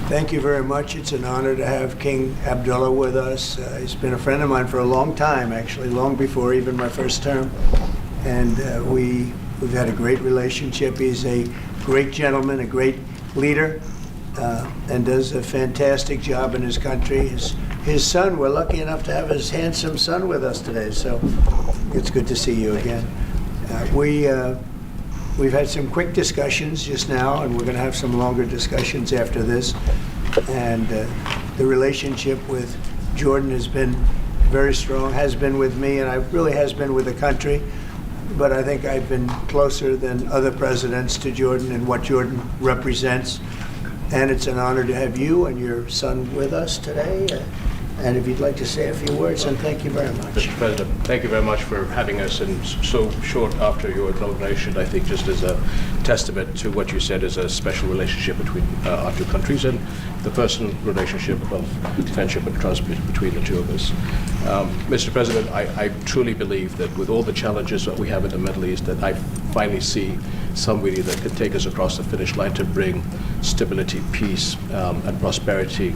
Thank you very much. It's an honor to have King Abdullah with us. He's been a friend of mine for a long time, actually, long before even my first term. And we've had a great relationship. He's a great gentleman, a great leader, and does a fantastic job in his country. His son, we're lucky enough to have his handsome son with us today, so it's good to see you again. We've had some quick discussions just now, and we're going to have some longer discussions after this. And the relationship with Jordan has been very strong, has been with me, and it really has been with the country. But I think I've been closer than other presidents to Jordan and what Jordan represents. And it's an honor to have you and your son with us today. And if you'd like to say a few words, and thank you very much. Mr. President, thank you very much for having us, and so short after your inauguration, I think just as a testament to what you said is a special relationship between our two countries and the personal relationship of friendship and trust between the two of us. Mr. President, I truly believe that with all the challenges that we have in the Middle East, that I finally see somebody that can take us across the finish line to bring stability, peace, and prosperity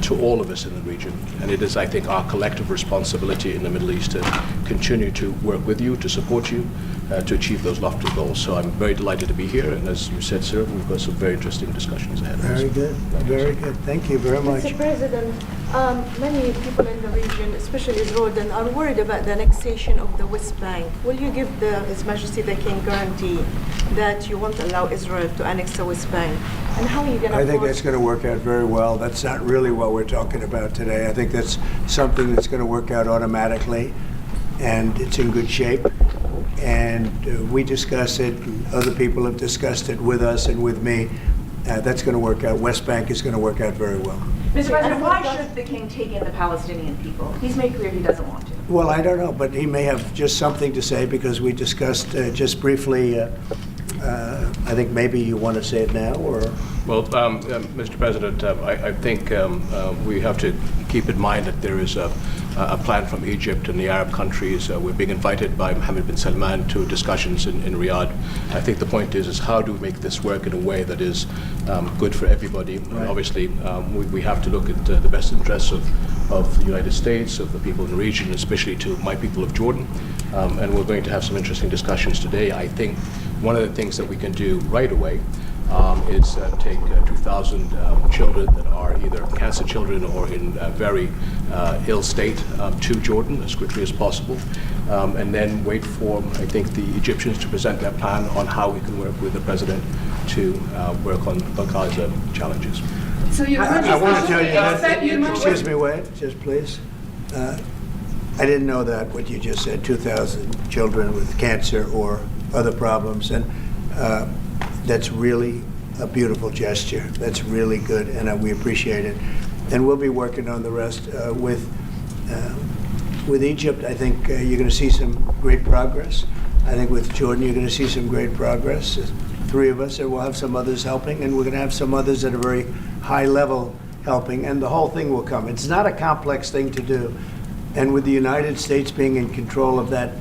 to all of us in the region. And it is, I think, our collective responsibility in the Middle East to continue to work with you, to support you, to achieve those lofty goals. So I'm very delighted to be here, and as you said, sir, we've got some very interesting discussions ahead of us. Very good, very good. Thank you very much. Mr. President, many people in the region, especially Jordan, are worried about the annexation of the West Bank. Will you give His Majesty the King guarantee that you won't allow Israel to annex the West Bank? And how are you going to? I think that's going to work out very well. That's not really what we're talking about today. I think that's something that's going to work out automatically, and it's in good shape. And we discuss it, and other people have discussed it with us and with me. That's going to work out. West Bank is going to work out very well. Mr. President, why should the King take in the Palestinian people? He's made clear he doesn't want to. Well, I don't know, but he may have just something to say, because we discussed just briefly. I think maybe you want to say it now, or? Well, Mr. President, I think we have to keep in mind that there is a plan from Egypt and the Arab countries. We're being invited by Mohammed bin Salman to discussions in Riyadh. I think the point is how do we make this work in a way that is good for everybody? Right. Obviously, we have to look at the best interests of the United States, of the people in the region, especially to my people of Jordan. And we're going to have some interesting discussions today. I think one of the things that we can do right away is take 2,000 children that are either cancer children or in very ill state to Jordan as quickly as possible, and then wait for, I think, the Egyptians to present their plan on how we can work with the president to work on Gaza challenges. So I want to tell you that, excuse me, wait, just please. I didn't know that, what you just said, 2,000 children with cancer or other problems, and that's really a beautiful gesture. That's really good, and we appreciate it. And we'll be working on the rest with Egypt. I think you're going to see some great progress. I think with Jordan, you're going to see some great progress. Three of us, and we'll have some others helping, and we're going to have some others at a very high level helping, and the whole thing will come. It's not a complex thing to do. And with the United States being in control of that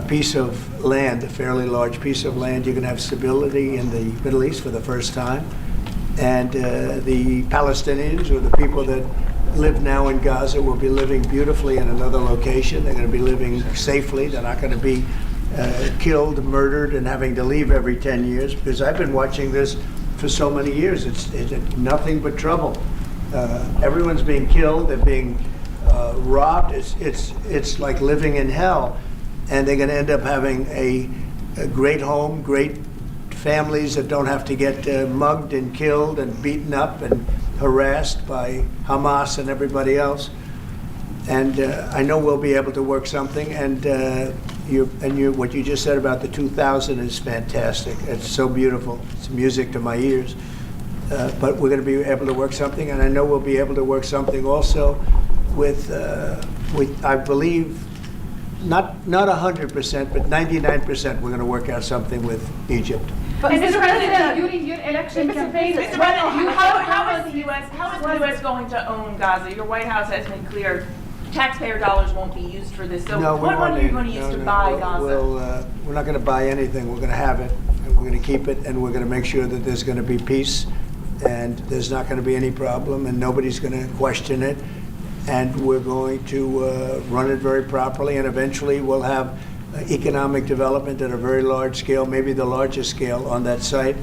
piece of land, a fairly large piece of land, you're going to have stability in the Middle East for the first time. And the Palestinians, or the people that live now in Gaza, will be living beautifully in another location. They're going to be living safely. They're not going to be killed, murdered, and having to leave every 10 years, because I've been watching this for so many years. It's nothing but trouble. Everyone's being killed. They're being robbed. It's like living in hell. And they're going to end up having a great home, great families that don't have to get mugged and killed and beaten up and harassed by Hamas and everybody else. And I know we'll be able to work something. And what you just said about the 2,000 is fantastic. It's so beautiful. It's music to my ears. But we're going to be able to work something, and I know we'll be able to work something also with I believe, not 100%, but 99%, we're going to work out something with Egypt. But Mr. President, during your election campaign, Mr. President, how is the U.S. going to own Gaza? Your White House has made clear taxpayer dollars won't be used for this. So no, what money are you going to use to buy Gaza? We're not going to buy anything. We're going to have it, and we're going to keep it, and we're going to make sure that there's going to be peace and there's not going to be any problem, and nobody's going to question it. And we're going to run it very properly, and eventually we'll have economic development at a very large scale, maybe the largest scale on that site.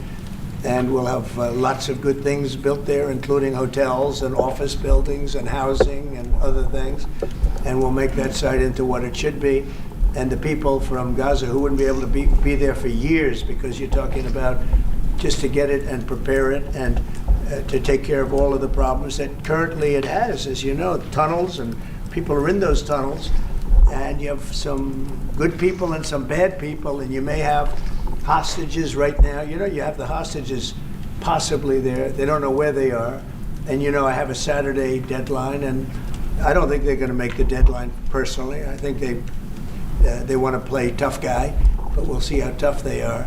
And we'll have lots of good things built there, including hotels and office buildings and housing and other things. And we'll make that site into what it should be. And the people from Gaza who wouldn't be able to be there for years, because you're talking about just to get it and prepare it and to take care of all of the problems that currently it has, as you know, tunnels, and people are in those tunnels, and you have some good people and some bad people, and you may have hostages right now. You know, you have the hostages possibly there. They don't know where they are. And, you know, I have a Saturday deadline, and I don't think they're going to make the deadline personally. I think they want to play tough guy, but we'll see how tough they are.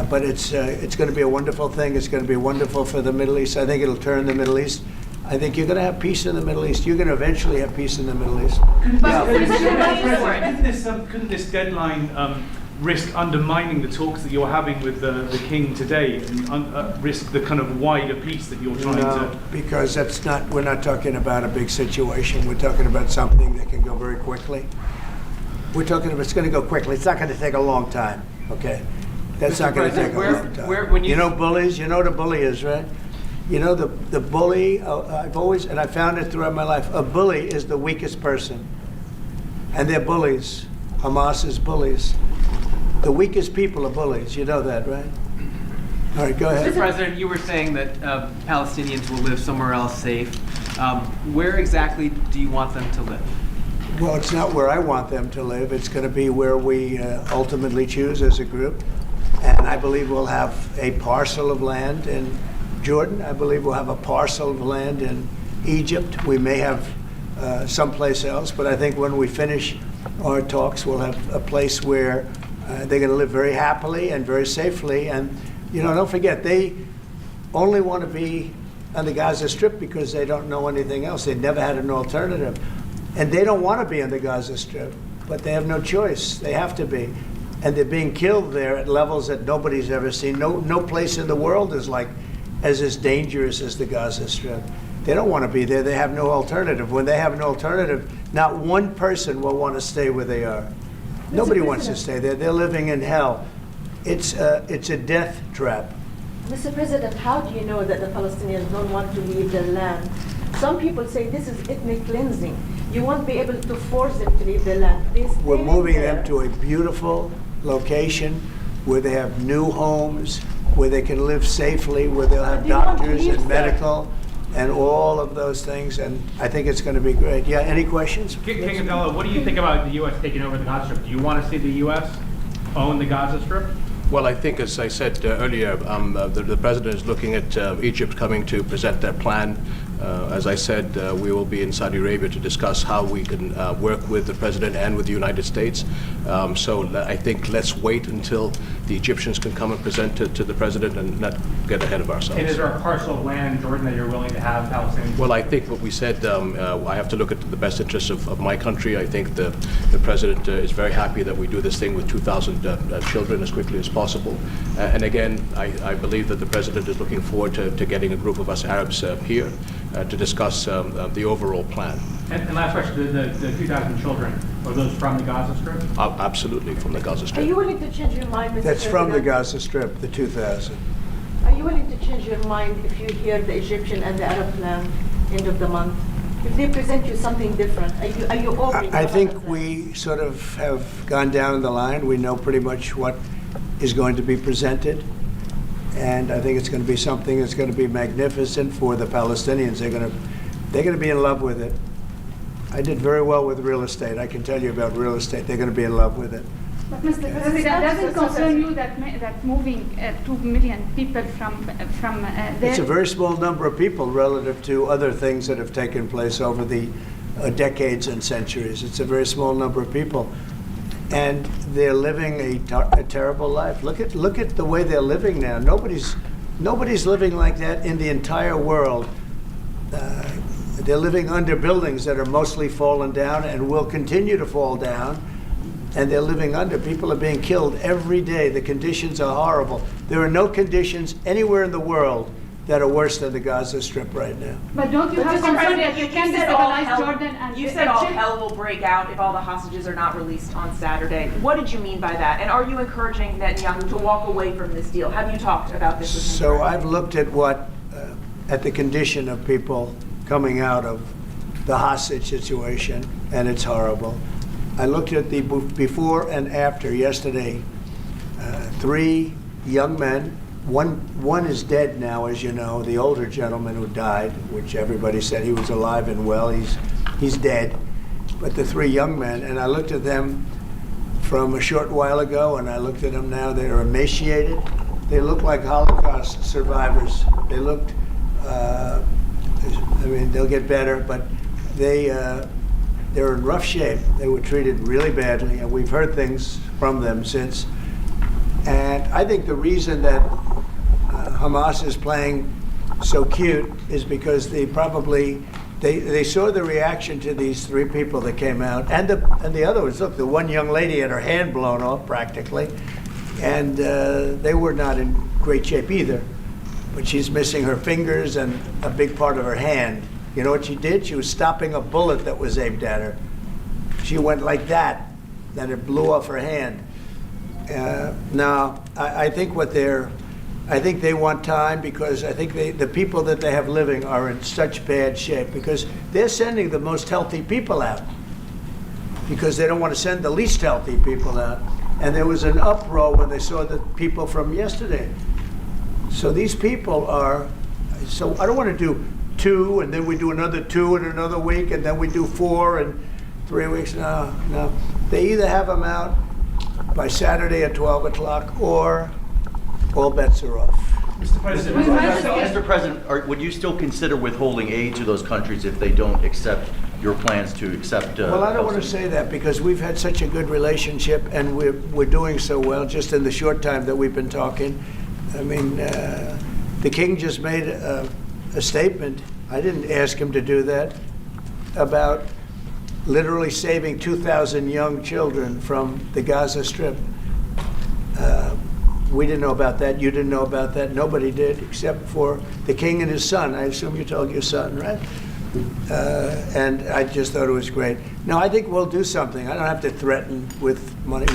But it's going to be a wonderful thing. It's going to be wonderful for the Middle East. I think it'll turn the Middle East. I think you're going to have peace in the Middle East. You're going to eventually have peace in the Middle East. Couldn't this deadline risk undermining the talks that you're having with the king today, and risk the kind of wider peace that you're trying to? Because we're not talking about a big situation. We're talking about something that can go very quickly. We're talking about it's going to go quickly. It's not going to take a long time, okay? That's not going to take a long time. You know bullies? You know what a bully is, right? You know the bully, I've always, and I found it throughout my life, a bully is the weakest person. And they're bullies. Hamas is bullies. The weakest people are bullies. You know that, right? All right, go ahead. Mr. President, you were saying that Palestinians will live somewhere else safe. Where exactly do you want them to live? Well, it's not where I want them to live. It's going to be where we ultimately choose as a group. And I believe we'll have a parcel of land in Jordan. I believe we'll have a parcel of land in Egypt. We may have someplace else, but I think when we finish our talks, we'll have a place where they're going to live very happily and very safely. And, you know, don't forget, they only want to be on the Gaza Strip because they don't know anything else. They never had an alternative. And they don't want to be on the Gaza Strip, but they have no choice. They have to be. And they're being killed there at levels that nobody's ever seen. No place in the world is as dangerous as the Gaza Strip. They don't want to be there. They have no alternative. When they have no alternative, not one person will want to stay where they are. Nobody wants to stay there. They're living in hell. It's a death trap. Mr. President, how do you know that the Palestinians don't want to leave their land? Some people say this is ethnic cleansing. You won't be able to force them to leave their land. We're moving them to a beautiful location where they have new homes, where they can live safely, where they'll have doctors and medical and all of those things, and I think it's going to be great. Yeah, any questions? King Abdullah, what do you think about the U.S. taking over the Gaza Strip? Do you want to see the U.S. own the Gaza Strip? Well, I think, as I said earlier, the president is looking at Egypt coming to present their plan. As I said, we will be in Saudi Arabia to discuss how we can work with the president and with the United States. So I think let's wait until the Egyptians can come and present it to the president and not get ahead of ourselves. And is there a parcel of land in Jordan that you're willing to have Palestinians? Well, I think what we said, I have to look at the best interests of my country. I think the president is very happy that we do this thing with 2,000 children as quickly as possible. And again, I believe that the president is looking forward to getting a group of us Arabs here to discuss the overall plan. And last question, the 2,000 children, are those from the Gaza Strip? Absolutely, from the Gaza Strip. Are you willing to change your mind, Mr. That's President? from the Gaza Strip, the 2,000. Are you willing to change your mind if you hear the Egyptian and the Arab plan end of the month? If they present you something different, are you open? I think we sort of have gone down the line. We know pretty much what is going to be presented. And I think it's going to be something that's going to be magnificent for the Palestinians. They're going to be in love with it. I did very well with real estate. I can tell you about real estate. They're going to be in love with it. But Mr. President, does it concern you that moving 2 million people from there? It's a very small number of people relative to other things that have taken place over the decades and centuries. It's a very small number of people. And they're living a terrible life. Look at the way they're living now. Nobody's living like that in the entire world. They're living under buildings that are mostly fallen down and will continue to fall down. And they're living under. People are being killed every day. The conditions are horrible. There are no conditions anywhere in the world that are worse than the Gaza Strip right now. But don't you But have Mr. concern President, that you you can said all destabilize hell- Jordan and You said all Egypt? hell will break out if all the hostages are not released on Saturday. What did you mean by that? And are you encouraging Netanyahu to walk away from this deal? Have you talked about this with him? So directly? I've looked at at the condition of people coming out of the hostage situation, and it's horrible. I looked at the before and after yesterday. 3 young men. One is dead now, as you know, the older gentleman who died, which everybody said he was alive and well. He's dead. But the 3 young men, and I looked at them from a short while ago, and I looked at them now. They're emaciated. They look like Holocaust survivors. They looked. I mean, they'll get better, but they're in rough shape. They were treated really badly, and we've heard things from them since. And I think the reason that Hamas is playing so cute is because they saw the reaction to these 3 people that came out, and the other ones. Look, the one young lady had her hand blown off practically, and they were not in great shape either. But she's missing her fingers and a big part of her hand. You know what she did? She was stopping a bullet that was aimed at her. She went like that, then it blew off her hand. Now, I think I think they want time, because I think the people that they have living are in such bad shape, because they're sending the most healthy people out because they don't want to send the least healthy people out. And there was an uproar when they saw the people from yesterday. So these people so I don't want to do 2 and then we do another 2 in another week and then we do 4 in 3 weeks. No. They either have them out by Saturday at 12 o'clock or all bets are off. Mr. President, Mr. President, would you still consider withholding aid to those countries if they don't accept your plans to accept? Well, I don't want to say that, because we've had such a good relationship and we're doing so well just in the short time that we've been talking. I mean, the king just made a statement. I didn't ask him to do that, about literally saving 2,000 young children from the Gaza Strip. We didn't know about that. You didn't know about that. Nobody did, except for the king and his son. I assume you told your son, right? And I just thought it was great. Now, I think we'll do something. I don't have to threaten with money.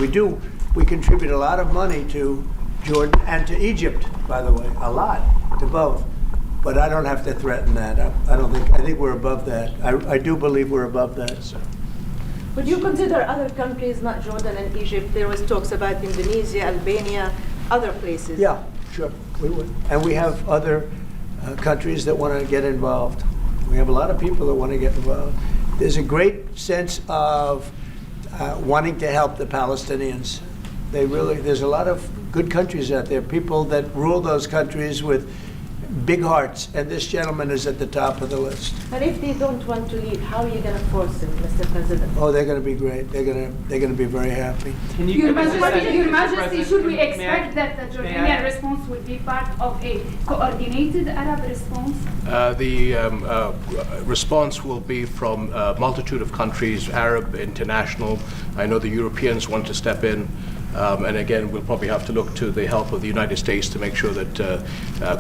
We contribute a lot of money to Jordan and to Egypt, by the way, a lot, to both. But I don't have to threaten that. I think we're above that. I do believe we're above that. So. Would you consider other countries, not Jordan and Egypt? There was talks about Indonesia, Albania, other places. Yeah, sure, we would. And we have other countries that want to get involved. We have a lot of people that want to get involved. There's a great sense of wanting to help the Palestinians. There's a lot of good countries out there, people that rule those countries with big hearts, and this gentleman is at the top of the list. But if they don't want to leave, how are you going to force them, Mr. President? Oh, they're going to be great. They're going to be very happy. Can you Your give us a Majesty, sense, Your Mr. Majesty, President, should we may I- expect that the may I- Jordanian response will be part of a coordinated Arab response? The response will be from a multitude of countries, Arab, international. I know the Europeans want to step in. And again, we'll probably have to look to the help of the United States to make sure that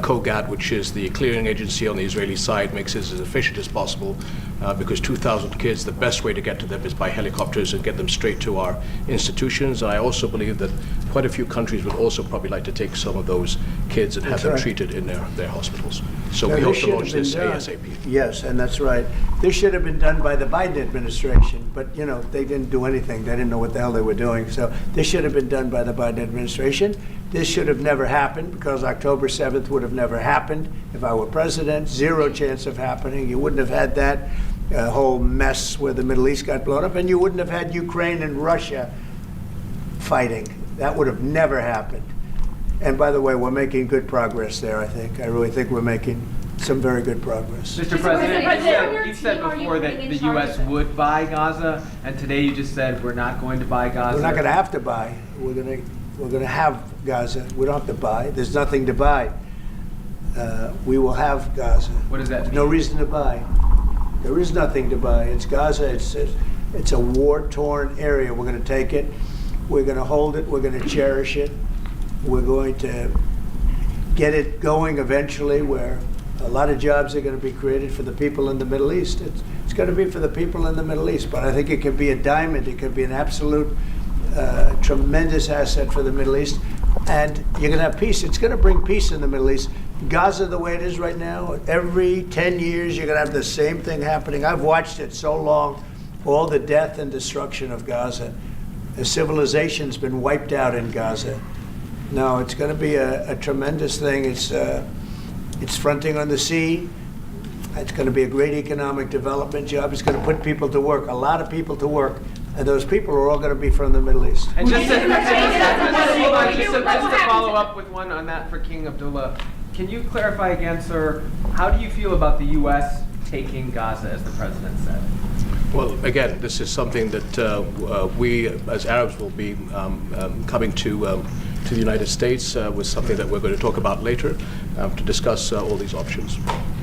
COGAT, which is the clearing agency on the Israeli side, makes this as efficient as possible, because 2,000 kids, the best way to get to them is by helicopters and get them straight to our institutions. And I also believe that quite a few countries would also probably like to take some of those kids and have them treated in their hospitals. So we hope to launch this ASAP. Yes, and that's right. This should have been done by the Biden administration, but they didn't do anything. They didn't know what the hell they were doing. So this should have been done by the Biden administration. This should have never happened, because October 7th would have never happened if I were president. Zero chance of happening. You wouldn't have had that whole mess where the Middle East got blown up, and you wouldn't have had Ukraine and Russia fighting. That would have never happened. And by the way, we're making good progress there, I think. I really think we're making some very good progress. Mr. President, President, you said are you before that putting the in charge U.S. of it? would buy Gaza, and today you just said we're not going to buy Gaza. We're not going to have to buy. We're going to have Gaza. We don't have to buy. There's nothing to buy. We will have Gaza. What does that There's mean? no reason to buy. There is nothing to buy. It's Gaza. It's a war-torn area. We're going to take it. We're going to hold it. We're going to cherish it. We're going to get it going eventually where a lot of jobs are going to be created for the people in the Middle East. It's going to be for the people in the Middle East, but I think it could be a diamond. It could be an absolute tremendous asset for the Middle East. And you're going to have peace. It's going to bring peace in the Middle East. Gaza, the way it is right now, every 10 years you're going to have the same thing happening. I've watched it so long, all the death and destruction of Gaza. The civilization's been wiped out in Gaza. No, it's going to be a tremendous thing. It's fronting on the sea. It's going to be a great economic development job. It's going to put people to work, a lot of people to work. And those people are all going to be from the Middle East. And just to follow up with one on that for King Abdullah, can you clarify again, sir, how do you feel about the U.S. taking Gaza, as the president said? Well, again, this is something that we, as Arabs, will be coming to the United States with something that we're going to talk about later to discuss all these options.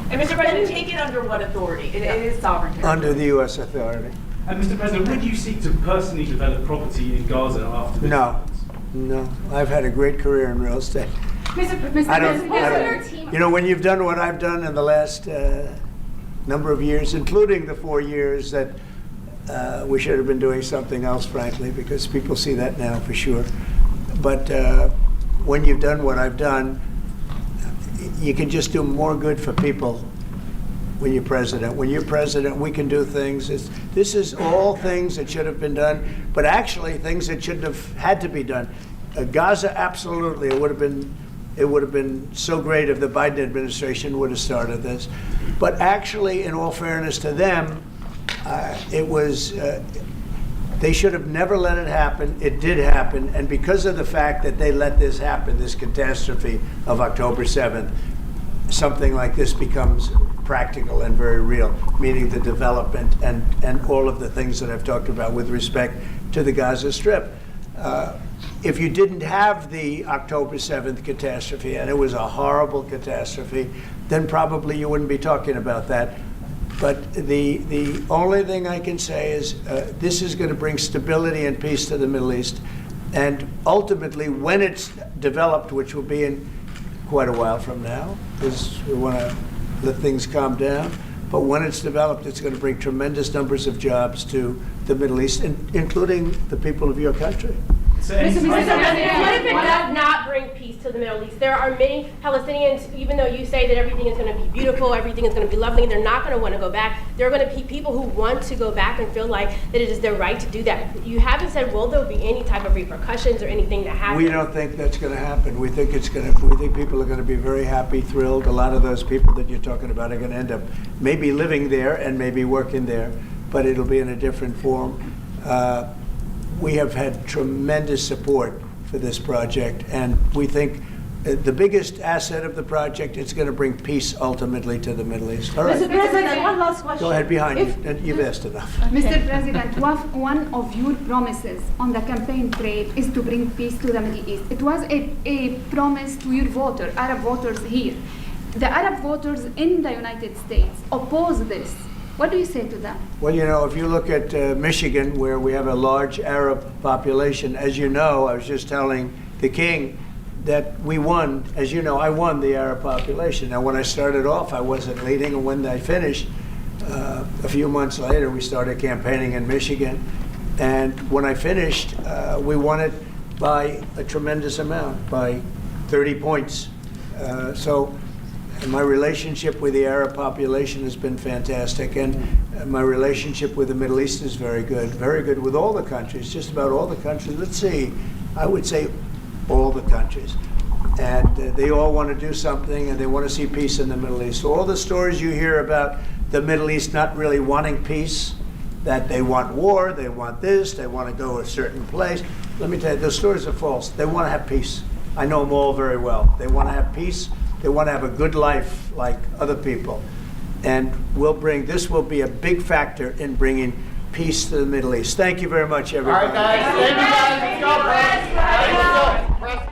And Mr. President, take it under what authority? It is sovereign territory. Under the U.S. authority. And Mr. President, would you seek to personally develop property in Gaza after this? No. I've had a great career in real estate. I don't. You know, when you've done what I've done in the last number of years, including the 4 years that we should have been doing something else, frankly, because people see that now for sure. But when you've done what I've done, you can just do more good for people when you're president. When you're president, we can do things. This is all things that should have been done, but actually things that shouldn't have had to be done. Gaza, absolutely, it would have been so great if the Biden administration would have started this. But actually, in all fairness to them, they should have never let it happen. It did happen, and because of the fact that they let this happen, this catastrophe of October 7th, something like this becomes practical and very real, meaning the development and all of the things that I've talked about with respect to the Gaza Strip. If you didn't have the October 7th catastrophe, and it was a horrible catastrophe, then probably you wouldn't be talking about that. But the only thing I can say is this is going to bring stability and peace to the Middle East. And ultimately, when it's developed, which will be in quite a while from now, because we want to let things calm down. But when it's developed, it's going to bring tremendous numbers of jobs to the Middle East, including the people of your country. Mr. President, what if it does not bring peace to the Middle East? There are many Palestinians, even though you say that everything is going to be beautiful, everything is going to be lovely, they're not going to want to go back. There are going to be people who want to go back and feel like that it is their right to do that. You haven't said, will there be any type of repercussions or anything that happens? We don't think that's going to happen. We think people are going to be very happy, thrilled. A lot of those people that you're talking about are going to end up maybe living there and maybe working there, but it'll be in a different form. We have had tremendous support for this project, and we think the biggest asset of the project is going to bring peace ultimately to the Middle East. All right. Mr. President, one last question. Go ahead, behind you. You've asked enough. Mr. President, one of your promises on the campaign trail is to bring peace to the Middle East. It was a promise to your voters, Arab voters here. The Arab voters in the United States oppose this. What do you say to them? Well, you know, if you look at Michigan, where we have a large Arab population, as you know, I was just telling the king that we won. As you know, I won the Arab population. Now, when I started off, I wasn't leading, and when I finished, a few months later, we started campaigning in Michigan. And when I finished, we won it by a tremendous amount, by 30 points. So my relationship with the Arab population has been fantastic, and my relationship with the Middle East is very good with all the countries, just about all the countries. Let's see, I would say all the countries. And they all want to do something, and they want to see peace in the Middle East. So all the stories you hear about the Middle East not really wanting peace, that they want war, they want this, they want to go a certain place. Let me tell you, those stories are false. They want to have peace. I know them all very well. They want to have peace. They want to have a good life like other people. And this will be a big factor in bringing peace to the Middle East. Thank you very much, everybody. All right, guys. Thank you, guys. Let's go, Press.